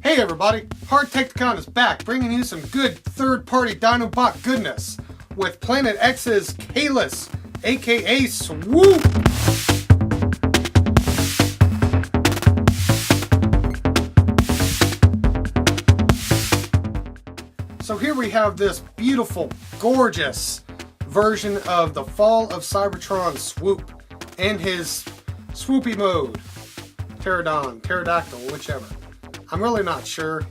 Hey everybody, Hardtekticon is back, bringing you some good third-party Dinobot goodness with Planet X's Caelus, aka Swoop. So here we have this beautiful, gorgeous version of the Fall of Cybertron Swoop in his swoopy mode. Pterodactyl, whichever. I'm really not sure.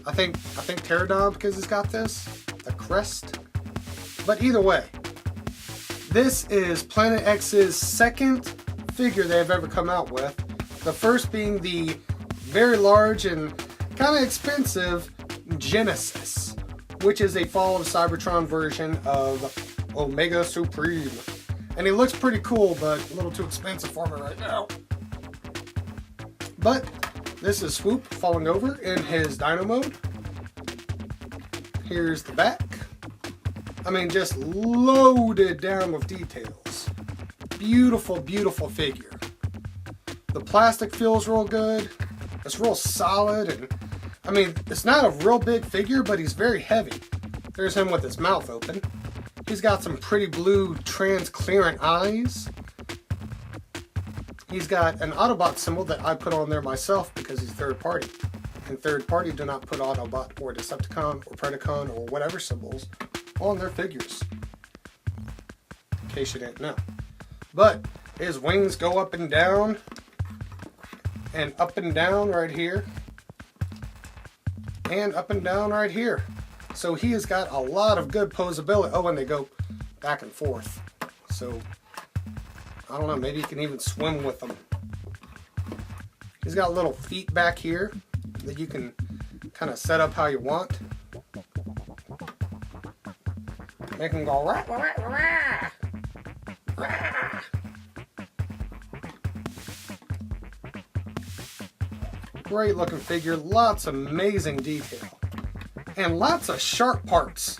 I think Pterodon because he's got the crest. But either way, this is Planet X's second figure they've ever come out with. The first being the very large and kind of expensive Genesis, which is a Fall of Cybertron version of Omega Supreme. And he looks pretty cool, but a little too expensive for me right now. But this is Swoop falling over in his Dino mode. Here's the back. I mean, just loaded down with details. Beautiful, beautiful figure. The plastic feels real good. It's real solid, and I mean, it's not a real big figure, but he's very heavy. There's him with his mouth open. He's got some pretty blue transparent eyes. He's got an Autobot symbol that I put on there myself because he's third party. And third party do not put Autobot or Decepticon or Predacon or whatever symbols on their figures. In case you didn't know. But his wings go up and down right here. And up and down right here. So he has got a lot of good posability. Oh, and they go back and forth. So I don't know, maybe you can even swim with them. He's got little feet back here that you can kind of set up how you want. Make them go rah, rah, rah, rah. Great looking figure, lots of amazing detail. And lots of sharp parts.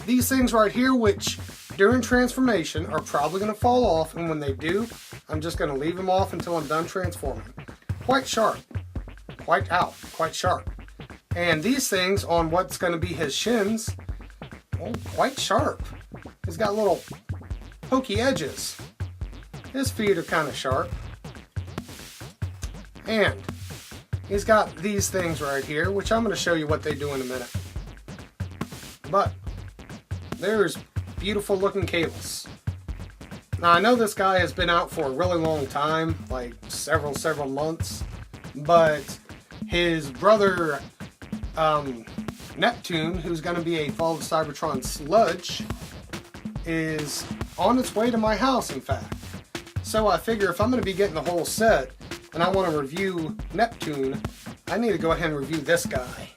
These things right here, which during transformation are probably going to fall off, and when they do, I'm just going to leave them off until I'm done transforming. Quite sharp. Quite sharp. And these things on what's going to be his shins, well, quite sharp. He's got little pokey edges. His feet are kind of sharp. And he's got these things right here, which I'm going to show you what they do in a minute. But there's beautiful looking Caelus. Now I know this guy has been out for a really long time, like several months, but his brother Neptune, who's going to be a Fall of Cybertron sludge, is on its way to my house, in fact. So I figure if I'm going to be getting the whole set and I want to review Neptune, I need to go ahead and review this guy.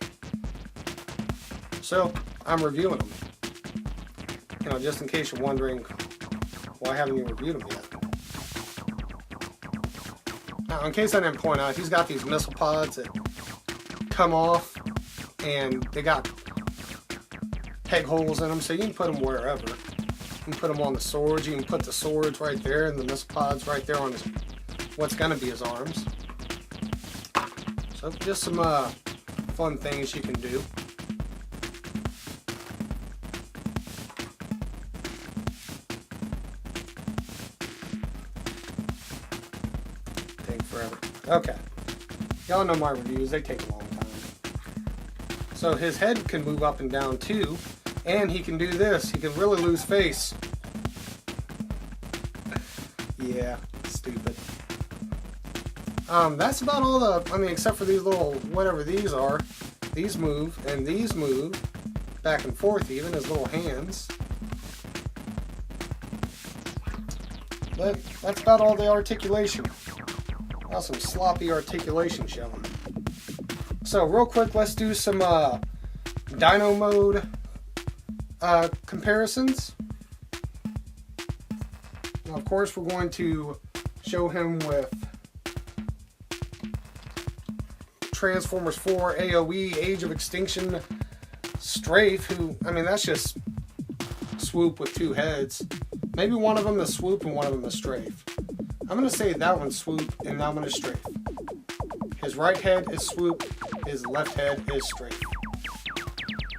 So I'm reviewing him. You know, just in case you're wondering, why haven't you reviewed him yet? Now, in case I didn't point out, he's got these missile pods that come off, and they got peg holes in them, so you can put them wherever. You can put them on the swords. You can put the swords right there, and the missile pods right there on his, what's going to be his arms. So just some fun things you can do. Forever. Okay. Y'all know my reviews, they take a long time. So his head can move up and down too, and he can do this. He can really lose face. Yeah, stupid. That's about all the, I mean, except for these little, whatever these are. These move, and these move back and forth even, his little hands. But that's about all the articulation. Some sloppy articulation showing. So real quick, let's do some Dino mode comparisons. Now, of course, we're going to show him with Transformers 4 AOE Age of Extinction Strafe, who, I mean, that's just Swoop with two heads. Maybe one of them is Swoop and one of them is Strafe. I'm going to say that one's Swoop and that one is Strafe. His right head is Swoop, his left head is Strafe.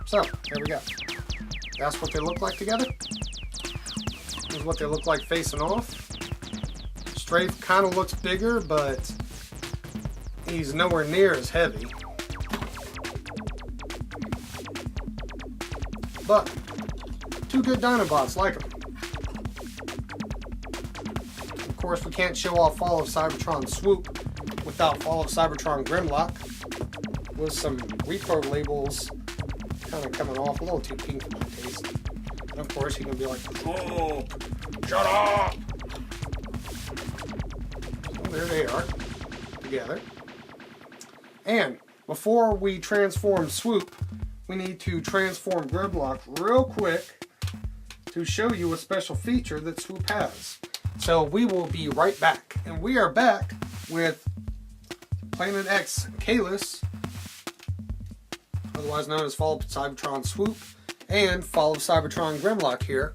So, there we go. That's what they look like together. This is what they look like facing off. Strafe kind of looks bigger, but he's nowhere near as heavy. But, two good Dinobots like him. Of course, we can't show off Fall of Cybertron Swoop without Fall of Cybertron Grimlock, with some repro labels kind of coming off a little too pink for my taste. And of course, you're going to be like, "Oh, shut up!" So there they are, together. And before we transform Swoop, we need to transform Grimlock real quick to show you a special feature that Swoop has. So we will be right back. And we are back with Planet X Caelus, otherwise known as Fall of Cybertron Swoop, and Fall of Cybertron Grimlock here,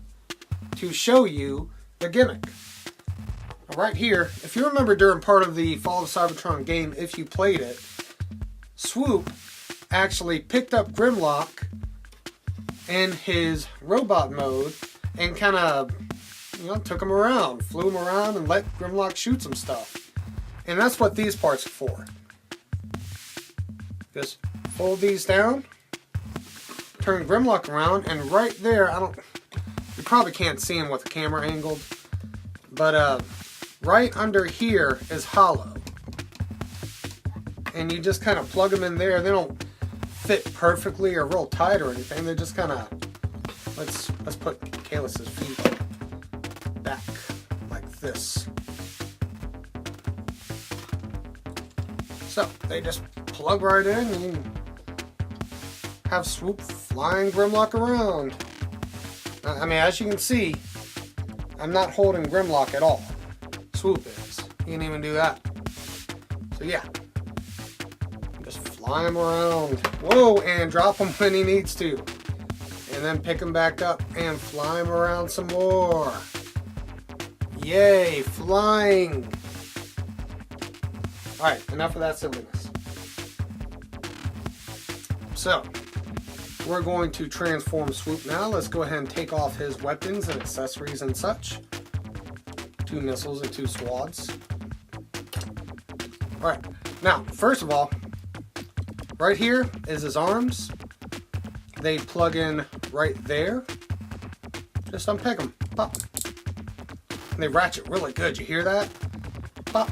to show you the gimmick. Right here, if you remember during part of the Fall of Cybertron game, if you played it, Swoop actually picked up Grimlock in his robot mode and kind of, took him around, flew him around, and let Grimlock shoot some stuff. And that's what these parts are for. Just fold these down, turn Grimlock around, and right there, you probably can't see him with the camera angled, but right under here is hollow. And you just kind of plug them in there. They don't fit perfectly or real tight or anything. They just kind of, let's put Caelus's feet back like this. So they just plug right in and you have Swoop flying Grimlock around. I mean, as you can see, I'm not holding Grimlock at all. Swoop is. He can even do that. So yeah. Just fly him around. Whoa, and drop him when he needs to. And then pick him back up and fly him around some more. Yay, flying. Alright, enough of that silliness. So, we're going to transform Swoop now. Let's go ahead and take off his weapons and accessories and such. 2 missiles and 2 swads. Alright, now, first of all, right here is his arms. They plug in right there. Just unpick them. Pop. And they ratchet really good. You hear that? Pop.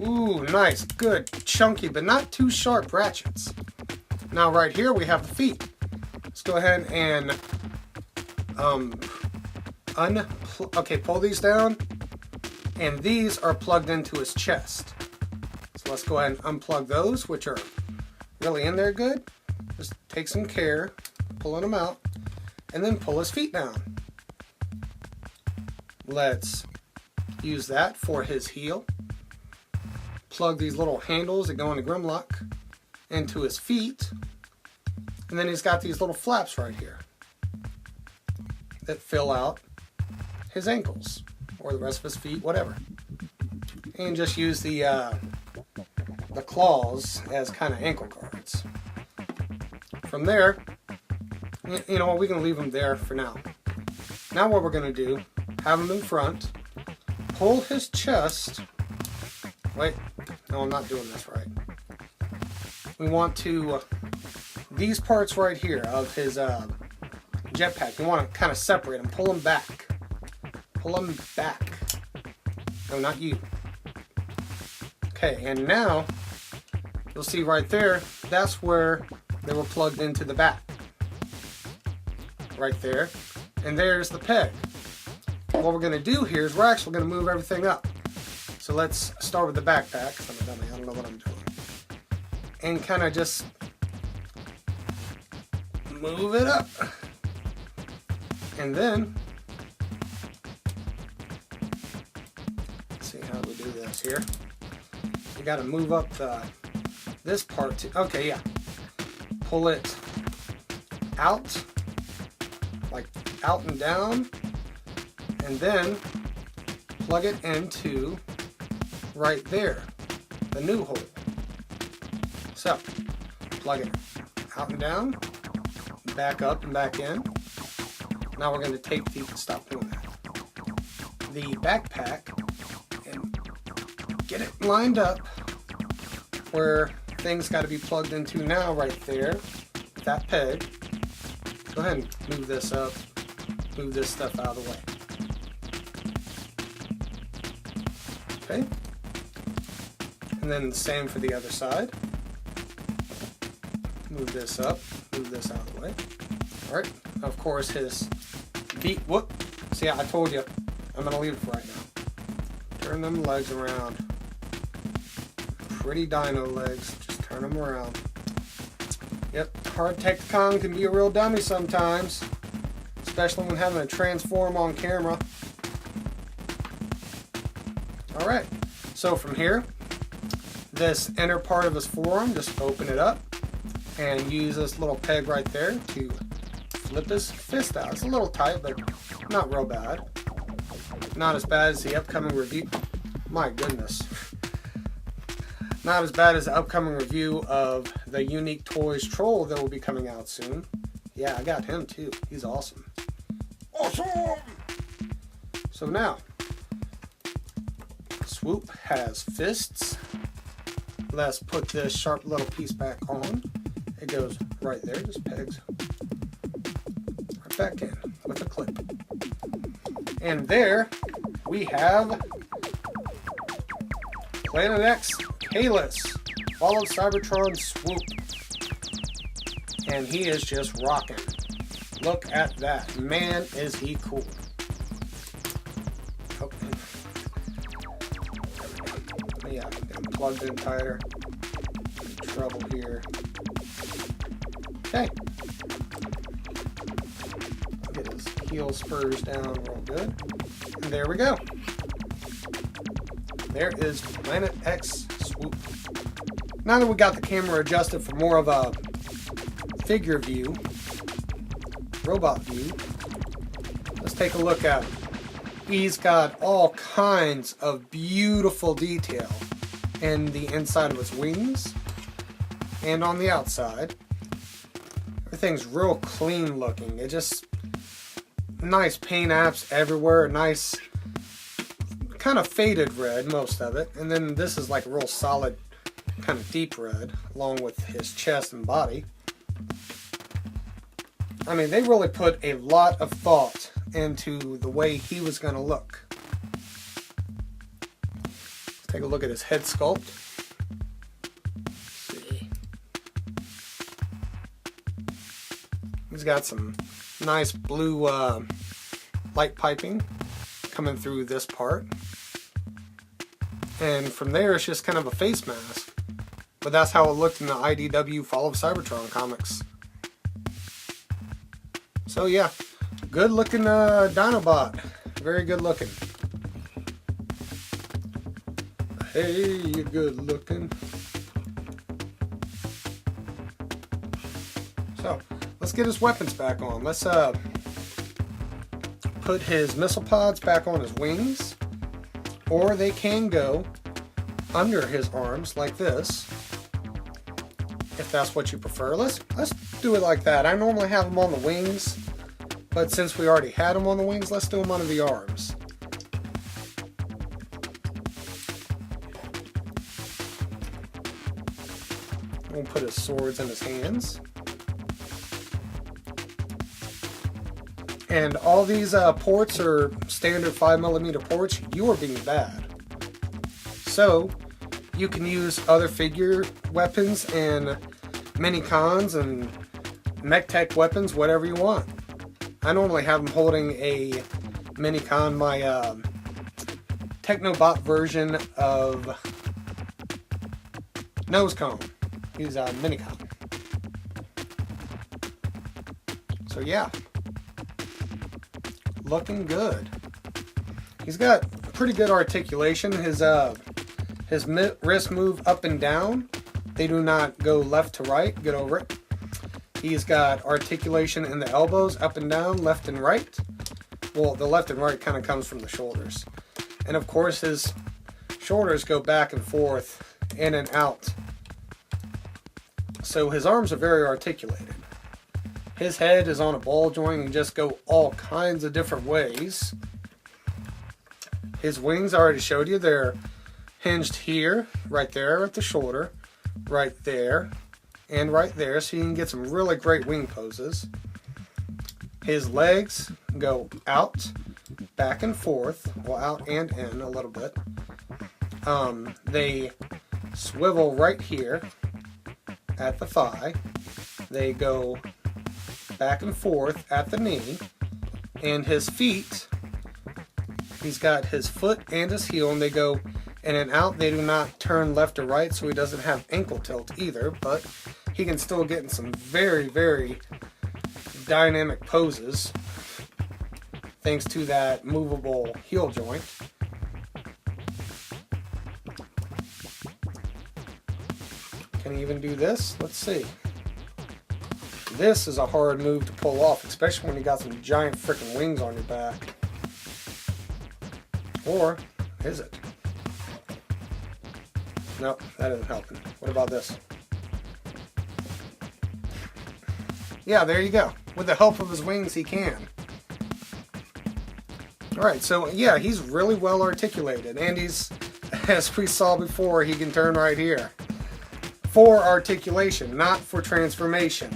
Ooh, nice. Good. Chunky, but not too sharp ratchets. Now right here we have the feet. Let's go ahead and pull these down. And these are plugged into his chest. So let's go ahead and unplug those, which are really in there good. Just take some care pulling them out, and then pull his feet down. Let's use that for his heel. Plug these little handles that go into Grimlock into his feet, and then he's got these little flaps right here that fill out his ankles or the rest of his feet, whatever. And just use the claws as kind of ankle guards. From there, you know what, we can leave them there for now. Now what we're going to do, have him in front, pull his chest. Wait, no, I'm not doing this right. We want to, these parts right here of his jetpack, we want to kind of separate them, pull them back. Pull them back. No, not you. Okay, and now, you'll see right there, that's where they were plugged into the back. Right there. And there's the peg. What we're going to do here is we're actually going to move everything up. So let's start with the backpack, because I'm a dummy, I don't know what I'm doing. And kind of just move it up. And then, let's see how we do this here. You got to move up this part too. Okay, yeah. Pull it out, like out and down, and then plug it into right there, the new hole. So, plug it out and down, back up and back in. Now we're going to tape the, stop doing that, the backpack and get it lined up where things got to be plugged into now right there, that peg. Go ahead and move this up, move this stuff out of the way. Okay, and then the same for the other side. Move this up, move this out of the way. Alright, of course his feet, whoop, see I told you, I'm going to leave it for right now. Turn them legs around. Pretty dino legs, just turn them around. Yep, Hardtekticon can be a real dummy sometimes, especially when having to transform on camera. Alright, so from here, this inner part of his forearm, just open it up and use this little peg right there to flip his fist out. It's a little tight, but not real bad. Not as bad as the upcoming review. My goodness. Not as bad as the upcoming review of the Unique Toys Troll that will be coming out soon. Yeah, I got him too. He's awesome. Awesome! So now, Swoop has fists. Let's put this sharp little piece back on. It goes right there, just pegs right back in with a clip. And there we have Planet X Caelus, Fall of Cybertron Swoop. And he is just rocking. Look at that. Man, is he cool. Oh. Yeah, get him plugged in tighter. Trouble here. Okay. Get his heel spurs down real good. And there we go. There is Planet X Swoop. Now that we got the camera adjusted for more of a figure view, robot view, let's take a look at him. He's got all kinds of beautiful detail in the inside of his wings and on the outside. Everything's real clean looking. It just nice paint apps everywhere, nice kind of faded red, most of it, and then this is like a real solid kind of deep red along with his chest and body. I mean, they really put a lot of thought into the way he was going to look. Let's take a look at his head sculpt. Let's see. He's got some nice blue light piping coming through this part. And from there, it's just kind of a face mask. But that's how it looked in the IDW Fall of Cybertron comics. So yeah, good looking Dinobot. Very good looking. Hey, you're good looking. So, let's get his weapons back on. Let's put his missile pods back on his wings. Or they can go under his arms like this, if that's what you prefer. Let's do it like that. I normally have them on the wings, but since we already had them on the wings, let's do them under the arms. We'll put his swords in his hands. And all these ports are standard 5mm ports. You are being bad. So, you can use other figure weapons and mini-cons and mech-tech weapons, whatever you want. I normally have them holding a mini-con, my Technobot version of Nose Cone. He's a mini-con. So yeah. Looking good. He's got pretty good articulation. His wrists move up and down. They do not go left to right. Get over it. He's got articulation in the elbows, up and down, left and right. Well, the left and right kind of comes from the shoulders. And of course his shoulders go back and forth, in and out. So his arms are very articulated. His head is on a ball joint and just go all kinds of different ways. His wings, I already showed you, they're hinged here, right there at the shoulder, right there, and right there, so you can get some really great wing poses. His legs go out, back and forth, well, out and in a little bit. They swivel right here at the thigh. They go back and forth at the knee. And his feet, he's got his foot and his heel, and they go in and out. They do not turn left or right, so he doesn't have ankle tilt either, but he can still get in some very, very dynamic poses thanks to that movable heel joint. Can he even do this? Let's see. This is a hard move to pull off, especially when you got some giant freaking wings on your back. Or is it? Nope, that isn't helping. What about this? Yeah, there you go. With the help of his wings, he can. Alright, so yeah, he's really well articulated. And he's, as we saw before, he can turn right here. For articulation, not for transformation.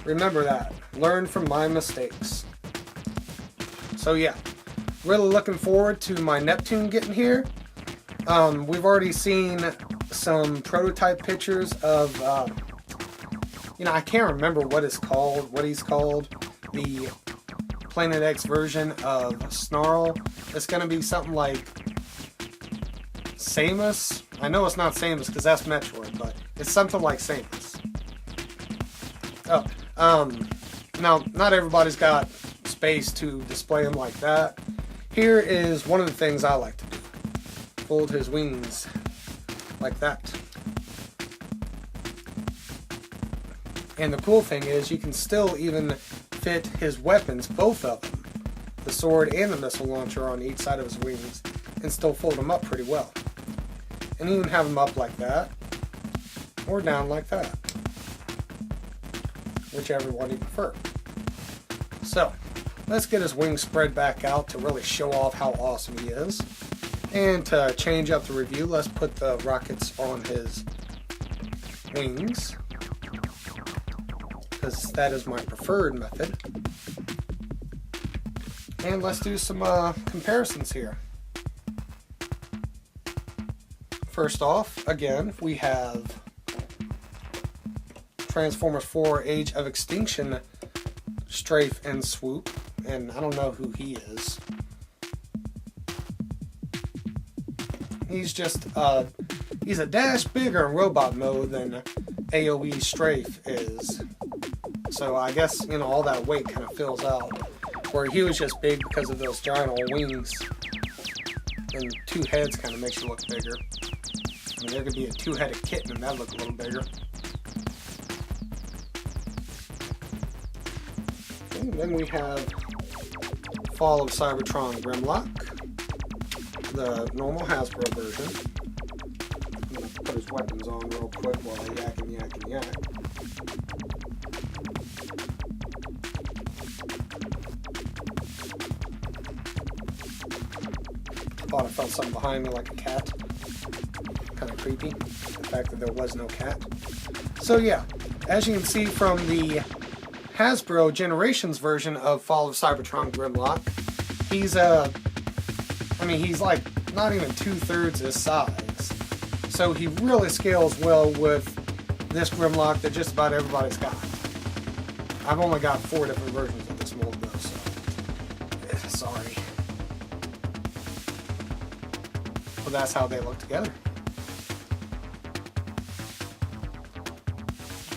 Remember that. Learn from my mistakes. So yeah, really looking forward to my Neptune getting here. We've already seen some prototype pictures of, I can't remember what he's called. The Planet X version of Snarl. It's going to be something like Samus. I know it's not Samus because that's Metroid, but it's something like Samus. Now, not everybody's got space to display them like that. Here is one of the things I like to do. Fold his wings like that. And the cool thing is you can still even fit his weapons, both of them, the sword and the missile launcher on each side of his wings, and still fold them up pretty well. And even have them up like that, or down like that. Whichever one you prefer. So, let's get his wings spread back out to really show off how awesome he is. And to change up the review, let's put the rockets on his wings, because that is my preferred method. And let's do some comparisons here. First off, again, we have Transformers 4 Age of Extinction Strafe and Swoop, and I don't know who he is. He's just, he's a dash bigger in robot mode than AoE Strafe is. So I guess, all that weight kind of fills out. Where he was just big because of those giant old wings. And two heads kind of makes you look bigger. I mean, there could be a two-headed kitten and that'd look a little bigger. Okay, then we have Fall of Cybertron Grimlock. The normal Hasbro version. I'm going to put his weapons on real quick while I yak and yak and yak. Thought I felt something behind me like a cat. Kind of creepy. The fact that there was no cat. So yeah, as you can see from the Hasbro Generations version of Fall of Cybertron Grimlock, he's he's like not even 2/3 his size. So he really scales well with this Grimlock that just about everybody's got. I've only got 4 different versions of this mold though, so sorry. But that's how they look together.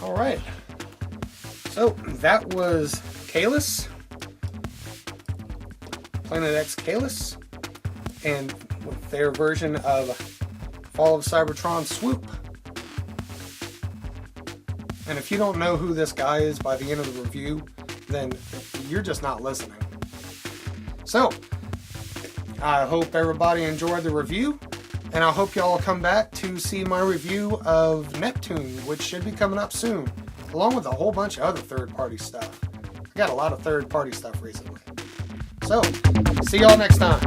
Alright. So that was Caelus. Planet X Caelus. And with their version of Fall of Cybertron Swoop. And if you don't know who this guy is by the end of the review, then you're just not listening. So, I hope everybody enjoyed the review. And I hope y'all will come back to see my review of Neptune, which should be coming up soon, along with a whole bunch of other third-party stuff. I got a lot of third-party stuff recently. So, see y'all next time.